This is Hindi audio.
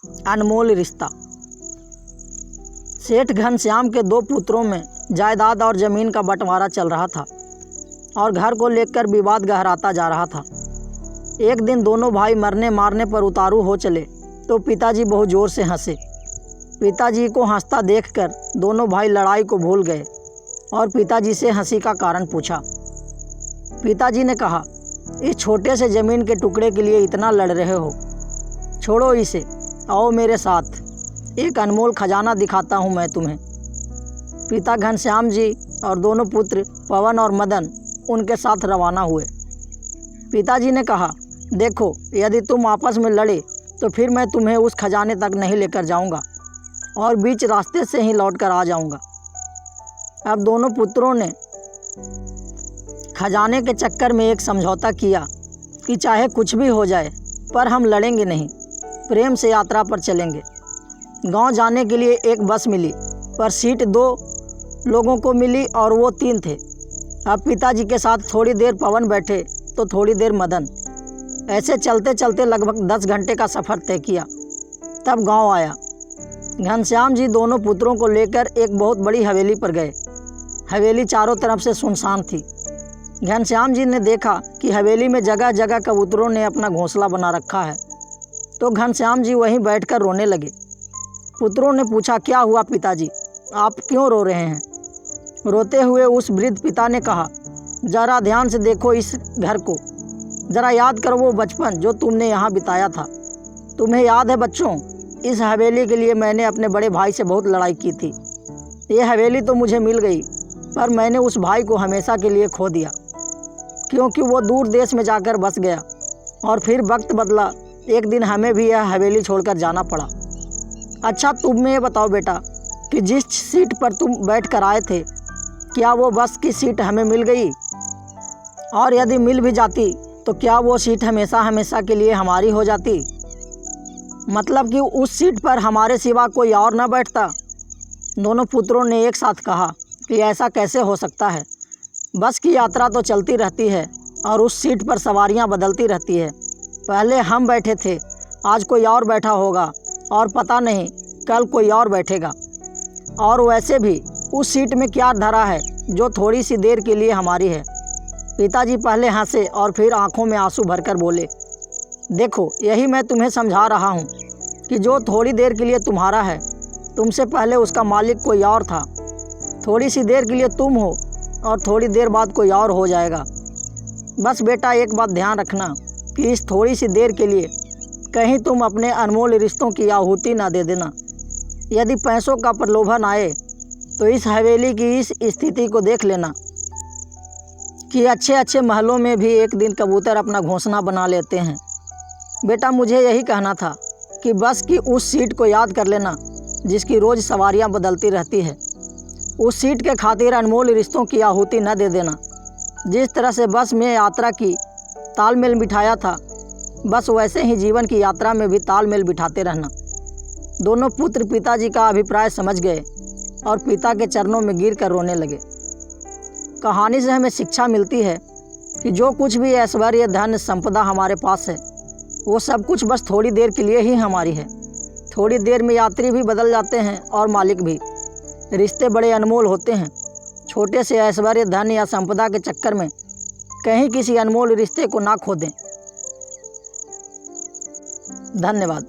अनमोल रिश्ता। सेठ घनश्याम के दो पुत्रों में जायदाद और ज़मीन का बंटवारा चल रहा था और घर को लेकर विवाद गहराता जा रहा था। एक दिन दोनों भाई मरने मारने पर उतारू हो चले तो पिताजी बहुत ज़ोर से हंसे। पिताजी को हंसता देखकर दोनों भाई लड़ाई को भूल गए और पिताजी से हंसी का कारण पूछा। पिताजी ने कहा, इस छोटे से ज़मीन के टुकड़े के लिए इतना लड़ रहे हो, छोड़ो इसे, आओ मेरे साथ, एक अनमोल खजाना दिखाता हूँ मैं तुम्हें। पिता घनश्याम जी और दोनों पुत्र पवन और मदन उनके साथ रवाना हुए। पिताजी ने कहा, देखो, यदि तुम आपस में लड़े तो फिर मैं तुम्हें उस खजाने तक नहीं लेकर जाऊंगा और बीच रास्ते से ही लौट कर आ जाऊंगा। अब दोनों पुत्रों ने खजाने के चक्कर में एक समझौता किया कि चाहे कुछ भी हो जाए पर हम लड़ेंगे नहीं, प्रेम से यात्रा पर चलेंगे। गांव जाने के लिए एक बस मिली पर सीट 2 लोगों को मिली और वो 3 थे। अब पिताजी के साथ थोड़ी देर पवन बैठे तो थोड़ी देर मदन। ऐसे चलते चलते लगभग 10 घंटे का सफ़र तय किया। तब गांव आया। घनश्याम जी दोनों पुत्रों को लेकर एक बहुत बड़ी हवेली पर गए। हवेली चारों तरफ से सुनसान थी। घनश्याम जी ने देखा कि हवेली में जगह जगह कबूतरों ने अपना घोंसला बना रखा है, तो घनश्याम जी वहीं बैठकर रोने लगे। पुत्रों ने पूछा, क्या हुआ पिताजी, आप क्यों रो रहे हैं? रोते हुए उस वृद्ध पिता ने कहा, ज़रा ध्यान से देखो इस घर को, ज़रा याद करो वो बचपन जो तुमने यहाँ बिताया था। तुम्हें याद है बच्चों, इस हवेली के लिए मैंने अपने बड़े भाई से बहुत लड़ाई की थी। ये हवेली तो मुझे मिल गई पर मैंने उस भाई को हमेशा के लिए खो दिया, क्योंकि वो दूर देश में जाकर बस गया और फिर वक्त बदला, एक दिन हमें भी यह हवेली छोड़कर जाना पड़ा। अच्छा, तुम ये बताओ बेटा कि जिस सीट पर तुम बैठ कर आए थे, क्या वो बस की सीट हमें मिल गई? और यदि मिल भी जाती तो क्या वो सीट हमेशा हमेशा के लिए हमारी हो जाती? मतलब कि उस सीट पर हमारे सिवा कोई और ना बैठता? दोनों पुत्रों ने एक साथ कहा कि ऐसा कैसे हो सकता है? बस की यात्रा तो चलती रहती है और उस सीट पर सवारियां बदलती रहती है। पहले हम बैठे थे, आज कोई और बैठा होगा और पता नहीं कल कोई और बैठेगा। और वैसे भी उस सीट में क्या धरा है जो थोड़ी सी देर के लिए हमारी है? पिताजी पहले हंसे और फिर आंखों में आंसू भरकर बोले, देखो, यही मैं तुम्हें समझा रहा हूँ कि जो थोड़ी देर के लिए तुम्हारा है, तुमसे पहले उसका मालिक कोई और था। थोड़ी सी देर के लिए तुम हो और थोड़ी देर बाद कोई और हो जाएगा। बस बेटा, एक बात ध्यान रखना कि इस थोड़ी सी देर के लिए कहीं तुम अपने अनमोल रिश्तों की आहुति ना दे देना। यदि पैसों का प्रलोभन आए तो इस हवेली की इस स्थिति को देख लेना कि अच्छे अच्छे महलों में भी एक दिन कबूतर अपना घोंसला बना लेते हैं। बेटा, मुझे यही कहना था कि बस की उस सीट को याद कर लेना जिसकी रोज़ सवारियां बदलती रहती है। उस सीट के खातिर अनमोल रिश्तों की आहुति न दे देना। जिस तरह से बस में यात्रा की तालमेल बिठाया था, बस वैसे ही जीवन की यात्रा में भी तालमेल बिठाते रहना। दोनों पुत्र पिताजी का अभिप्राय समझ गए और पिता के चरणों में गिर कर रोने लगे। कहानी से हमें शिक्षा मिलती है कि जो कुछ भी ऐश्वर्य, धन, संपदा हमारे पास है, वो सब कुछ बस थोड़ी देर के लिए ही हमारी है। थोड़ी देर में यात्री भी बदल जाते हैं और मालिक भी। रिश्ते बड़े अनमोल होते हैं। छोटे से ऐश्वर्य, धन या संपदा के चक्कर में कहीं किसी अनमोल रिश्ते को ना खो दें। धन्यवाद।